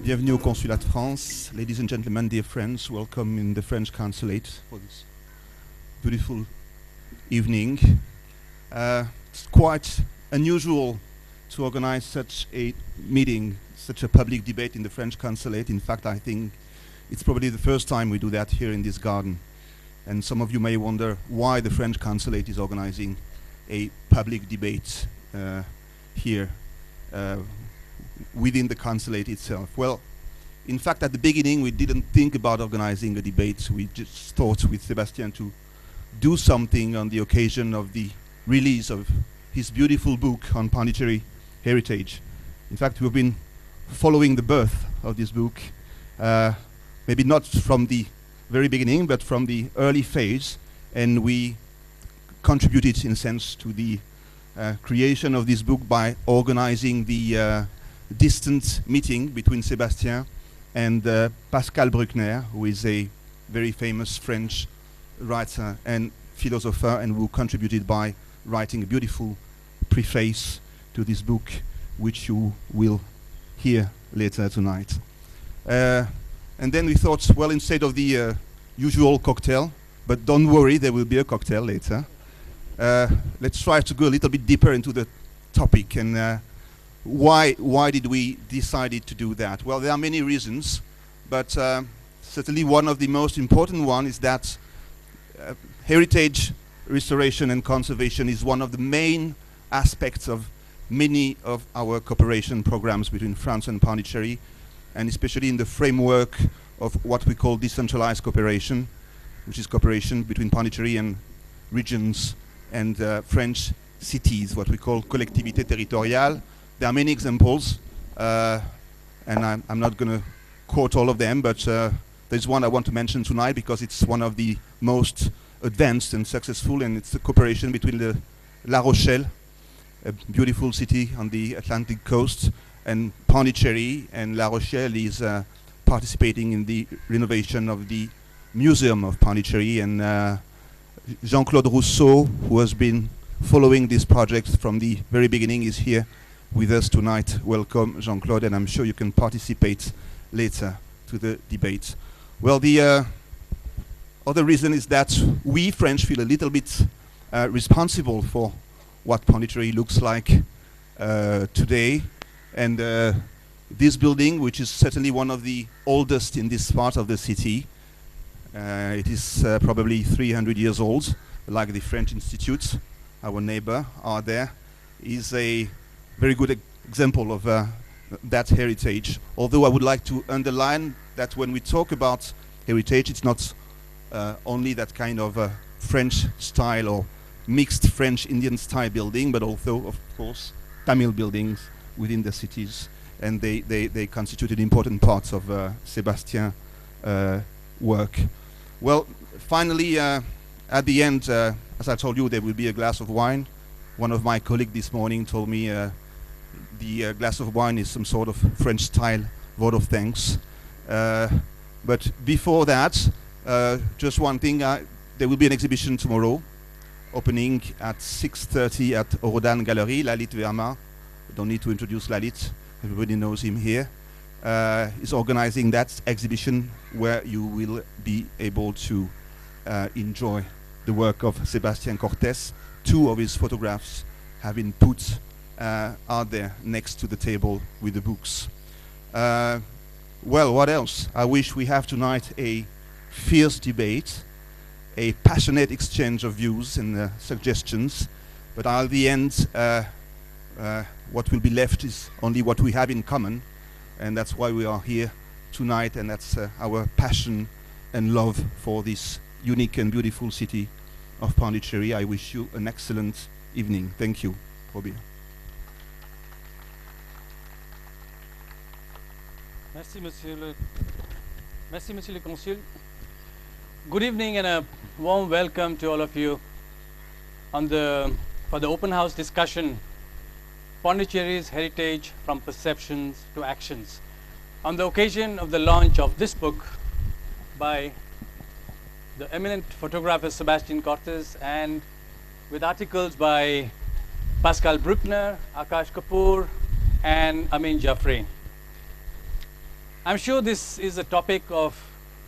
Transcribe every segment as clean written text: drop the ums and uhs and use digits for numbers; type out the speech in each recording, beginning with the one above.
Bienvenue au Consulat de France. Ladies and gentlemen, dear friends, welcome in the French Consulate for this beautiful evening. It's quite unusual to organize such a meeting, such a public debate in the French Consulate. In fact, I think it's probably the first time we do that here in this garden. And some of you may wonder why the French Consulate is organizing a public debate here within the consulate itself. Well, in fact, at the beginning, we didn't think about organizing a debate. We just thought with Sébastien to do something on the occasion of the release of his beautiful book on Pondicherry Heritage. In fact, we've been following the birth of this book, maybe not from the very beginning, but from the early phase, and we contributed, in a sense, to the creation of this book by organizing the distant meeting between Sébastien and Pascal Bruckner, who is a very famous French writer and philosopher, and who contributed by writing a beautiful preface to this book, which you will hear later tonight. And then we thought, well, instead of the usual cocktail, but don't worry, there will be a cocktail later, let's try to go a little bit deeper into the topic. And why did we decide to do that? Well, there are many reasons, but certainly one of the most important one is that heritage restoration and conservation is one of the main aspects of many of our cooperation programs between France and Pondicherry, and especially in the framework of what we call decentralized cooperation, which is cooperation between Pondicherry and regions and French cities, what we call collectivité territoriale. There are many examples, and I'm not going to quote all of them, but there's one I want to mention tonight because it's one of the most advanced and successful, and it's the cooperation between La Rochelle, a beautiful city on the Atlantic coast, and Pondicherry, and La Rochelle is participating in the renovation of the Museum of Pondicherry, and Jean-Claude Rousseau, who has been following this project from the very beginning, is here with us tonight. Welcome, Jean-Claude, and I'm sure you can participate later to the debate. Well, the other reason is that we French feel a little bit responsible for what Pondicherry looks like today, and this building, which is certainly one of the oldest in this part of the city, it is probably 300 years old, like the French Institute, our neighbor, are there, is a very good example of that heritage. Although I would like to underline that when we talk about heritage, it's not only that kind of French style or mixed French-Indian style building, but also, of course, Tamil buildings within the cities. And they constituted important parts of Sébastien's work. Well, finally, at the end, as I told you, there will be a glass of wine. One of my colleagues this morning told me the glass of wine is some sort of French-style vote of thanks. But before that, just one thing, there will be an exhibition tomorrow, opening at 6:30 at Rodin Gallery. Lalit Verma, don't need to introduce Lalit, everybody knows him here, is organizing that exhibition where you will be able to enjoy the work of Sébastien Cortés. Two of his photographs have been put out there next to the table with the books. Well, what else? I wish we have tonight a fierce debate, a passionate exchange of views and suggestions, but at the end, what will be left is only what we have in common, and that's why we are here tonight, and that's our passion and love for this unique and beautiful city of Pondicherry. I wish you an excellent evening. Thank you. Robbie. Merci, Monsieur le Consul. Good evening and a warm welcome to all of you for the open house discussion, Pondicherry's Heritage from Perceptions to Actions, on the occasion of the launch of this book by the eminent photographer Sébastien Cortés, and with articles by Pascal Bruckner, Akash Kapoor, and Amin Jaffrey. I'm sure this is a topic of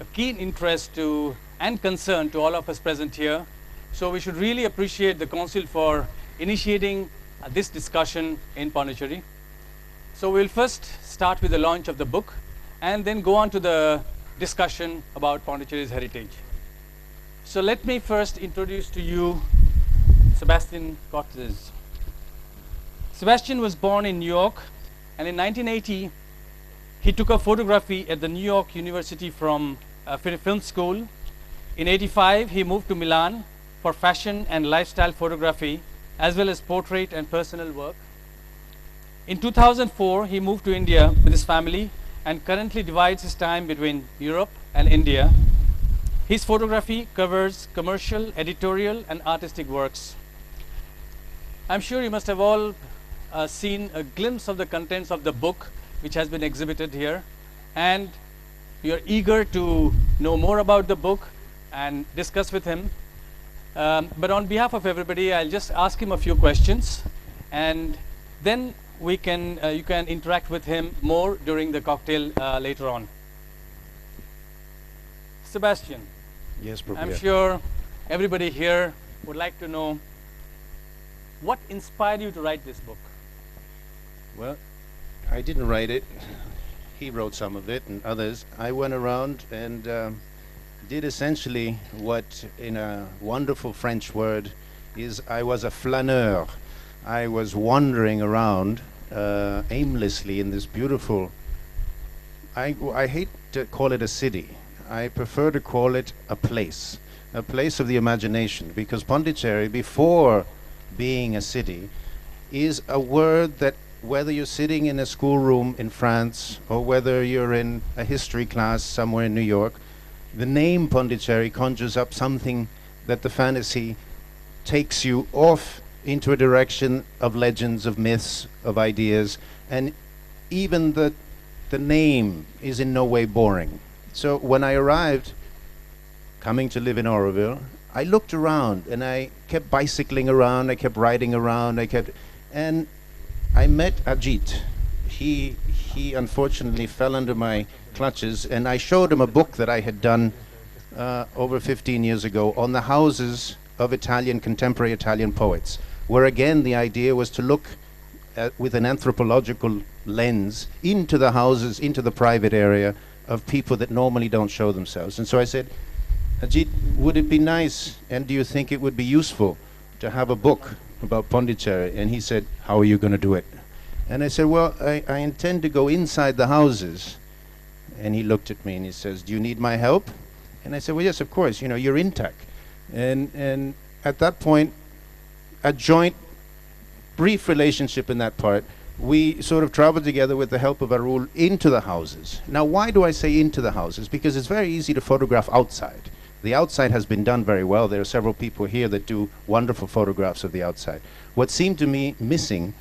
a keen interest to and concern to all of us present here. So we should really appreciate the Council for initiating this discussion in Pondicherry. So we'll first start with the launch of the book and then go on to the discussion about Pondicherry's heritage. So let me first introduce to you Sebastian Cortez. Sebastian was born in New York, and in 1980 he took up photography at the New York University from film school. In 85 he moved to Milan for fashion and lifestyle photography as well as portrait and personal work. In 2004 he moved to India with his family and currently divides his time between Europe and India. His photography covers commercial, editorial and artistic works. I'm sure you must have all seen a glimpse of the contents of the book which has been exhibited here, and you're eager to know more about the book and discuss with him. But on behalf of everybody, I'll just ask him a few questions, and then you can interact with him more during the cocktail later on. Sebastian, Yes, Prabhu. I'm sure everybody here would like to know what inspired you to write this book. Well, I didn't write it. He wrote some of it and others. I went around and did essentially what in a wonderful French word is I was a flâneur. I was wandering around aimlessly in this beautiful, I hate to call it a city. I prefer to call it a place of the imagination, because Pondicherry, before being a city, is a word that whether you're sitting in a schoolroom in France or whether you're in a history class somewhere in New York, the name Pondicherry conjures up something that the fantasy takes you off into a direction of legends, of myths, of ideas, and even the name is in no way boring. So when I arrived, coming to live in Oroville, I looked around and I kept bicycling around, I kept riding around, and I met Ajit. He unfortunately fell under my clutches, and I showed him a book that I had done over 15 years ago on the houses of contemporary Italian poets, where again the idea was to look with an anthropological lens into the houses, into the private area of people that normally don't show themselves. And so I said, Ajit, would it be nice, and do you think it would be useful to have a book about Pondicherry? And he said, how are you going to do it? And I said, well, I intend to go inside the houses. And he looked at me and he says, do you need my help? And I said, well, yes, of course, you're in tech. And at that point, a joint, brief relationship in that part, we sort of traveled together with the help of Arul into the houses. Now, why do I say into the houses? Because it's very easy to photograph outside. The outside has been done very well. There are several people here that do wonderful photographs of the outside. What seemed to me missing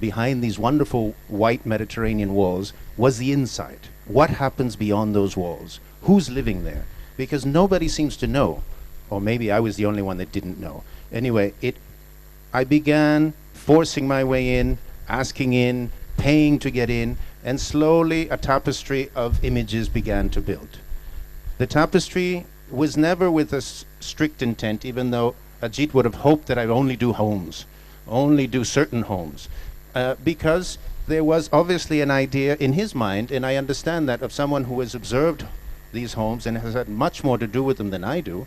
behind these wonderful white Mediterranean walls was the inside. What happens beyond those walls? Who's living there? Because nobody seems to know. Or maybe I was the only one that didn't know. Anyway, I began forcing my way in, asking in, paying to get in, and slowly a tapestry of images began to build. The tapestry was never with a strict intent, even though Ajit would have hoped that I'd only do homes, only do certain homes, because there was obviously an idea in his mind, and I understand that, of someone who has observed these homes and has had much more to do with them than I do,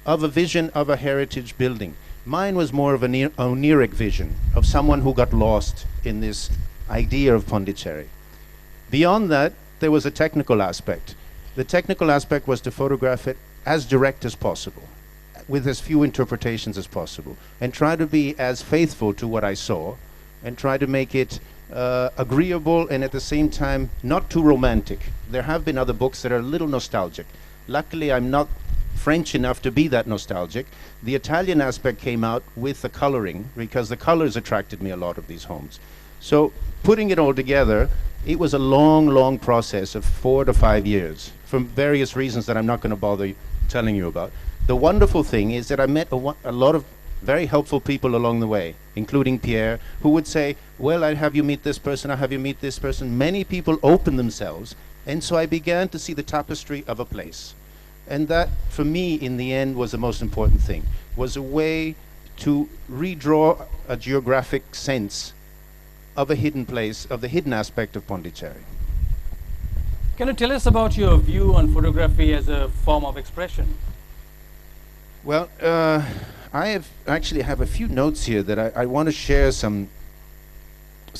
of a vision of a heritage building. Mine was more of an oniric vision of someone who got lost in this idea of Pondicherry. Beyond that, there was a technical aspect. The technical aspect was to photograph it as direct as possible, with as few interpretations as possible, and try to be as faithful to what I saw, and try to make it agreeable and at the same time not too romantic. There have been other books that are a little nostalgic. Luckily, I'm not French enough to be that nostalgic. The Italian aspect came out with the coloring, because the colors attracted me a lot of these homes. So putting it all together, it was a long, long process of 4 to 5 years, for various reasons that I'm not going to bother telling you about. The wonderful thing is that I met a lot of very helpful people along the way, including Pierre, who would say, well, I'll have you meet this person, I'll have you meet this person. Many people open themselves And so I began to see the tapestry of a place. And that, for me, in the end, was the most important thing, was a way to redraw a geographic sense of a hidden place, of the hidden aspect of Pondicherry. Can you tell us about your view on photography as a form of expression? Well, I actually have a few notes here that I want to share some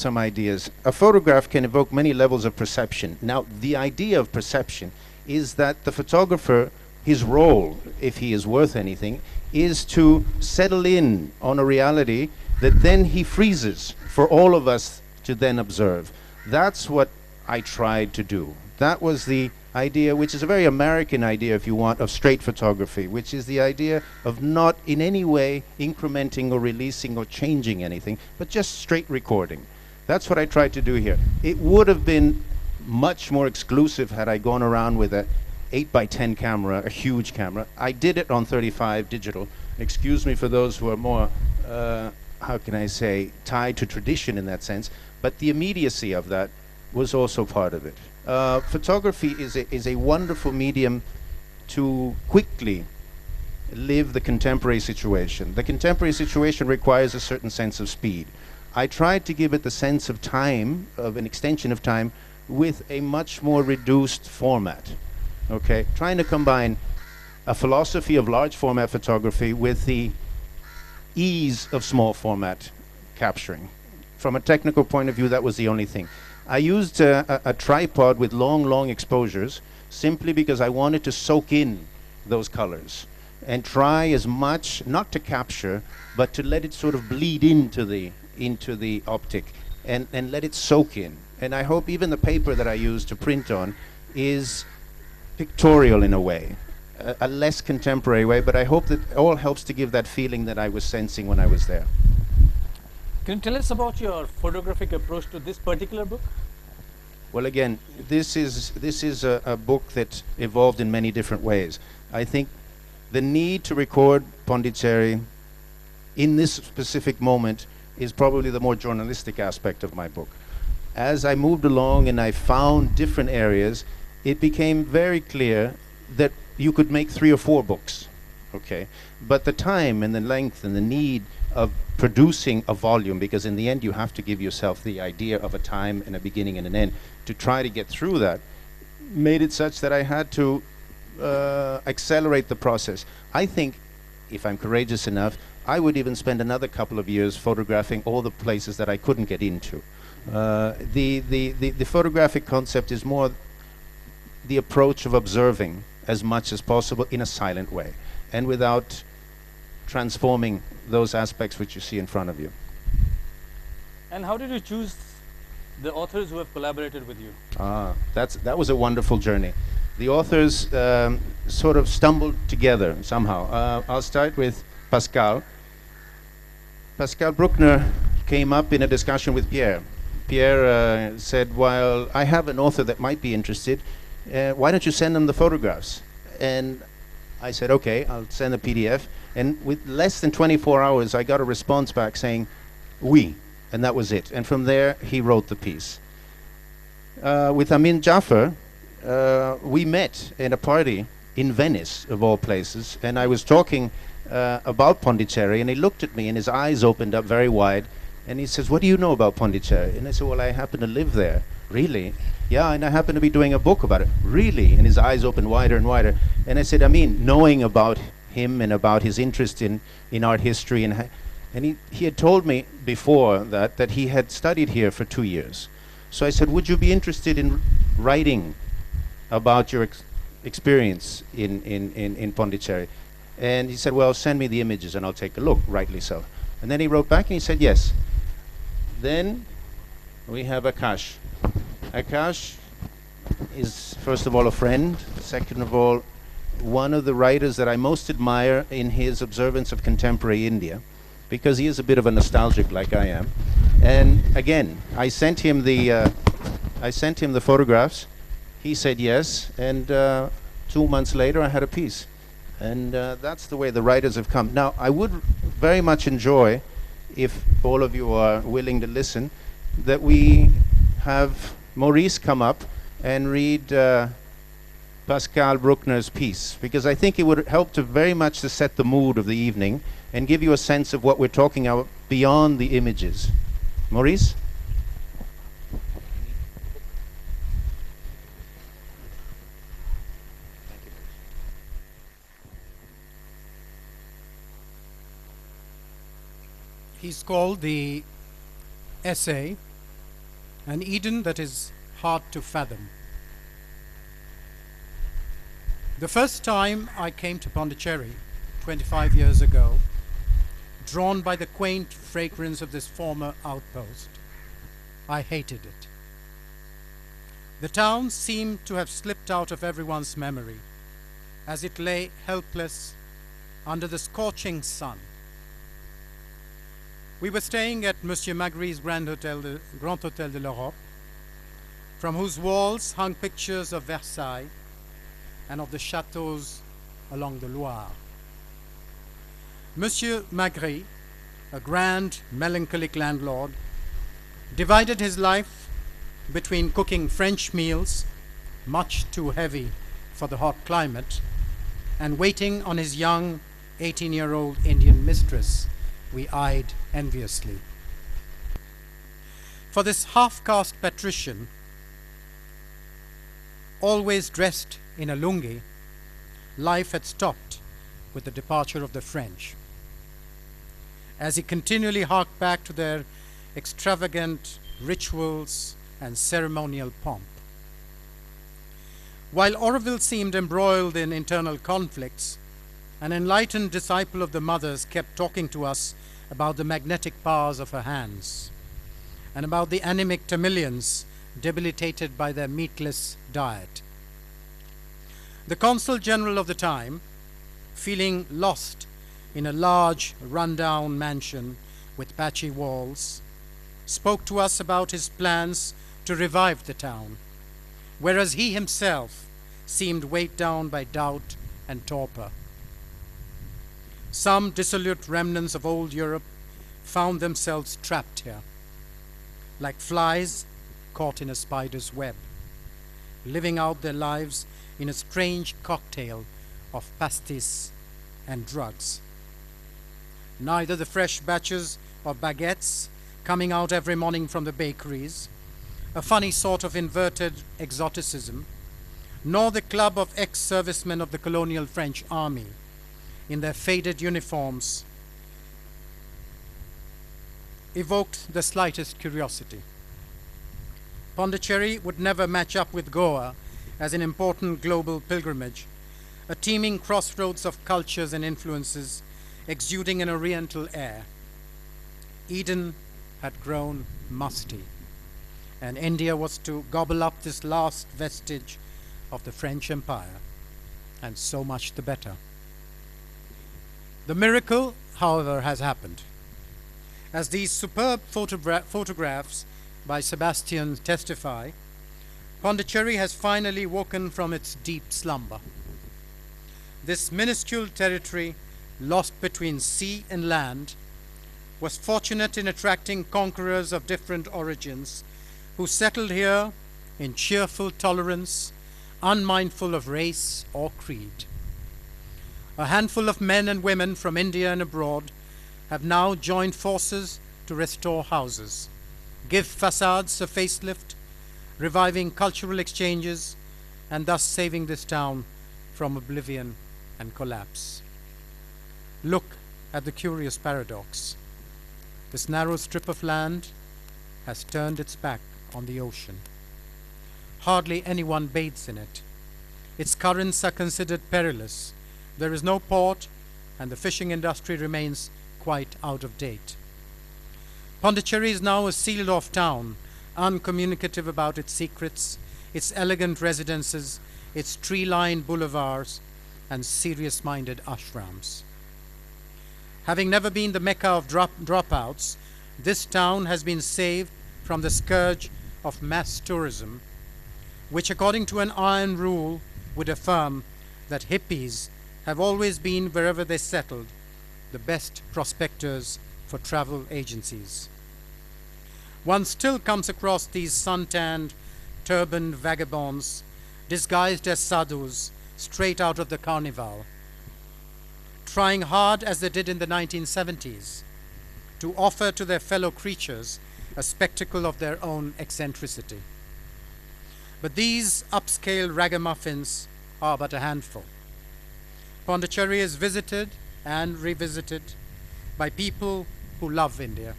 ideas. A photograph can evoke many levels of perception. Now, the idea of perception is that the photographer, his role, if he is worth anything, is to settle in on a reality that then he freezes for all of us to then observe. That's what I tried to do. That was the idea, which is a very American idea, if you want, of straight photography, which is the idea of not in any way incrementing or releasing or changing anything, but just straight recording. That's what I tried to do here. It would have been much more exclusive had I gone around with a 8x10 camera, a huge camera. I did it on 35 digital. Excuse me for those who are more, how can I say, tied to tradition in that sense, but the immediacy of that was also part of it. Photography is a wonderful medium to quickly live the contemporary situation. The contemporary situation requires a certain sense of speed. I tried to give it the sense of time, of an extension of time, with a much more reduced format. Okay, trying to combine a philosophy of large format photography with the ease of small format capturing. From a technical point of view, that was the only thing. I used a tripod with long exposures simply because I wanted to soak in those colors and try as much, not to capture, but to let it sort of bleed into the optic and let it soak in. And I hope even the paper that I use to print on is pictorial in a way, a less contemporary way, but I hope that all helps to give that feeling that I was sensing when I was there. Can you tell us about your photographic approach to this particular book? Well, again, this is a book that evolved in many different ways. I think the need to record Pondicherry in this specific moment is probably the more journalistic aspect of my book. As I moved along and I found different areas, it became very clear that you could make 3 or 4 books, okay? But the time and the length and the need of producing a volume, because in the end you have to give yourself the idea of a time and a beginning and an end, to try to get through that, made it such that I had to accelerate the process. I think, if I'm courageous enough, I would even spend another couple of years photographing all the places that I couldn't get into. The photographic concept is more the approach of observing as much as possible in a silent way and without transforming those aspects which you see in front of you. And how did you choose the authors who have collaborated with you? That was a wonderful journey. The authors sort of stumbled together somehow. I'll start with Pascal. Pascal Bruckner came up in a discussion with Pierre. Pierre said, well, I have an author that might be interested. Why don't you send them the photographs? And I said, okay, I'll send a PDF. And with less than 24 hours, I got a response back saying, oui, and that was it. And from there, he wrote the piece. With Amin Jaffer, we met at a party in Venice, of all places, and I was talking about Pondicherry, and he looked at me, and his eyes opened up very wide, and he says, what do you know about Pondicherry? And I said, well, I happen to live there. Really? Yeah, and I happen to be doing a book about it. Really? And his eyes opened wider and wider. And I said, I mean, knowing about him and about his interest in art history, and he had told me before that he had studied here for 2 years. So I said, would you be interested in writing about your experience in Pondicherry? And he said, well, send me the images and I'll take a look, rightly so. And then he wrote back and he said, yes. Then we have Akash. Akash is, first of all, a friend. Second of all, one of the writers that I most admire in his observance of contemporary India, because he is a bit of a nostalgic like I am. And again, I sent him the photographs. He said yes, and 2 months later I had a piece. And that's the way the writers have come. Now, I would very much enjoy, if all of you are willing to listen, that we have Maurice come up and read Pascal Bruckner's piece, because I think it would help to very much to set the mood of the evening and give you a sense of what we're talking about beyond the images. Maurice? He's called the essay, An Eden That Is Hard to Fathom. The first time I came to Pondicherry 25 years ago, drawn by the quaint fragrance of this former outpost, I hated it. The town seemed to have slipped out of everyone's memory as it lay helpless under the scorching sun. We were staying at Monsieur Magri's Grand Hotel de l'Europe, from whose walls hung pictures of Versailles and of the chateaux along the Loire. Monsieur Magri, a grand, melancholic landlord, divided his life between cooking French meals, much too heavy for the hot climate, and waiting on his young 18-year-old Indian mistress we eyed enviously. For this half-caste patrician, always dressed in a lungi, life had stopped with the departure of the French. As he continually harked back to their extravagant rituals and ceremonial pomp. While Oroville seemed embroiled in internal conflicts, an enlightened disciple of the mother's kept talking to us about the magnetic powers of her hands and about the anemic Tamilians debilitated by their meatless diet. The consul general of the time, feeling lost in a large, run-down mansion with patchy walls, spoke to us about his plans to revive the town, whereas he himself seemed weighed down by doubt and torpor. Some dissolute remnants of old Europe found themselves trapped here, like flies caught in a spider's web, living out their lives in a strange cocktail of pastis and drugs. Neither the fresh batches of baguettes coming out every morning from the bakeries, a funny sort of inverted exoticism, nor the club of ex-servicemen of the colonial French army in their faded uniforms evoked the slightest curiosity. Pondicherry would never match up with Goa as an important global pilgrimage, a teeming crossroads of cultures and influences exuding an oriental air. Eden had grown musty, and India was to gobble up this last vestige of the French Empire, and so much the better. The miracle, however, has happened. As these superb photographs by Sebastian testify, Pondicherry has finally woken from its deep slumber. This minuscule territory, lost between sea and land, was fortunate in attracting conquerors of different origins who settled here in cheerful tolerance, unmindful of race or creed. A handful of men and women from India and abroad have now joined forces to restore houses, give facades a facelift, reviving cultural exchanges, and thus saving this town from oblivion and collapse. Look at the curious paradox. This narrow strip of land has turned its back on the ocean. Hardly anyone bathes in it. Its currents are considered perilous. There is no port, and the fishing industry remains quite out of date. Pondicherry is now a sealed-off town, uncommunicative about its secrets, its elegant residences, its tree-lined boulevards, and serious-minded ashrams. Having never been the mecca of dropouts, this town has been saved from the scourge of mass tourism, which, according to an iron rule, would affirm that hippies have always been, wherever they settled, the best prospectors for travel agencies. One still comes across these sun-tanned, turbaned vagabonds disguised as sadhus straight out of the carnival, trying hard as they did in the 1970s to offer to their fellow creatures a spectacle of their own eccentricity. But these upscale ragamuffins are but a handful. Pondicherry is visited and revisited by people who love India,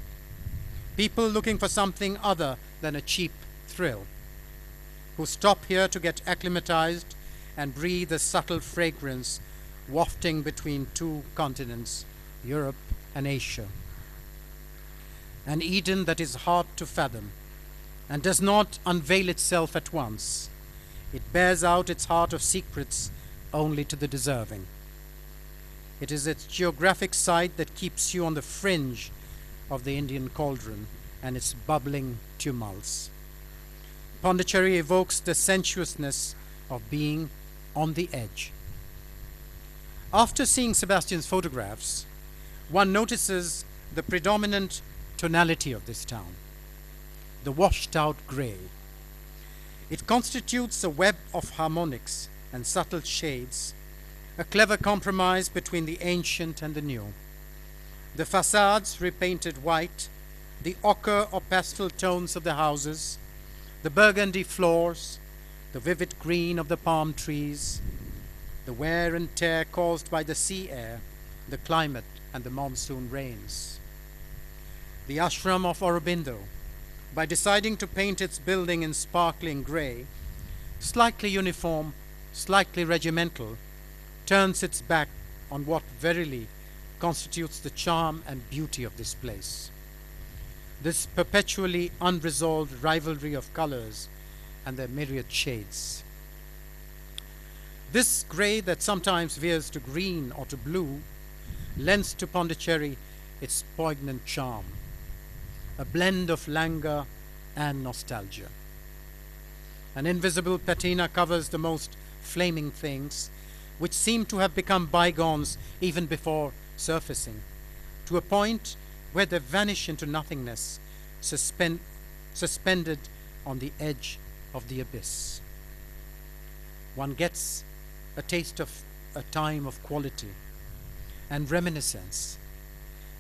people looking for something other than a cheap thrill, who stop here to get acclimatized and breathe the subtle fragrance wafting between two continents, Europe and Asia. An Eden that is hard to fathom and does not unveil itself at once. It bears out its heart of secrets only to the deserving. It is its geographic site that keeps you on the fringe of the Indian cauldron and its bubbling tumults. Pondicherry evokes the sensuousness of being on the edge. After seeing Sebastian's photographs, one notices the predominant tonality of this town, the washed-out grey. It constitutes a web of harmonics and subtle shades, a clever compromise between the ancient and the new. The facades repainted white, the ochre or pastel tones of the houses, the burgundy floors, the vivid green of the palm trees, the wear and tear caused by the sea air, the climate, and the monsoon rains. The ashram of Aurobindo, by deciding to paint its building in sparkling grey, slightly uniform, slightly regimental, turns its back on what verily constitutes the charm and beauty of this place. This perpetually unresolved rivalry of colors and their myriad shades. This grey that sometimes veers to green or to blue lends to Pondicherry its poignant charm, a blend of languor and nostalgia. An invisible patina covers the most flaming things, which seem to have become bygones even before surfacing, to a point where they vanish into nothingness, suspended on the edge of the abyss. One gets a taste of a time of quality and reminiscence,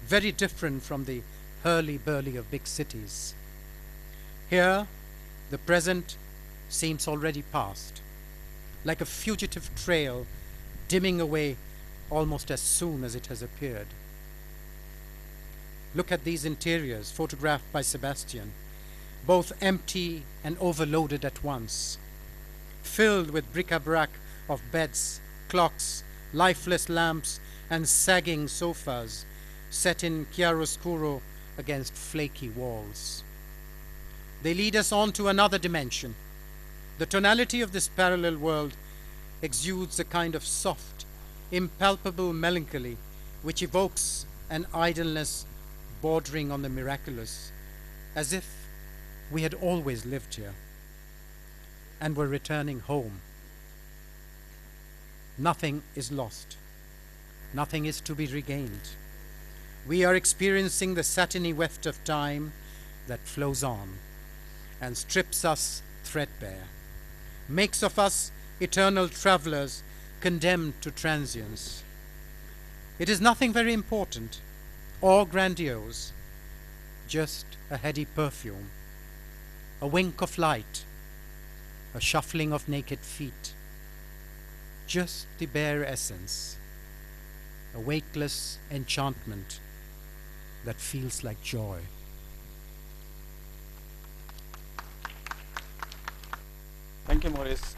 very different from the hurly-burly of big cities. Here, the present seems already past, like a fugitive trail dimming away almost as soon as it has appeared. Look at these interiors photographed by Sebastian, both empty and overloaded at once, filled with bric-a-brac of beds, clocks, lifeless lamps, and sagging sofas set in chiaroscuro against flaky walls. They lead us on to another dimension. The tonality of this parallel world exudes a kind of soft, impalpable melancholy which evokes an idleness bordering on the miraculous, as if we had always lived here and were returning home. Nothing is lost. Nothing is to be regained. We are experiencing the satiny weft of time that flows on and strips us threadbare, makes of us eternal travelers condemned to transience. It is nothing very important or grandiose, just a heady perfume, a wink of light, a shuffling of naked feet, just the bare essence, a weightless enchantment that feels like joy. Thank you, Maurice.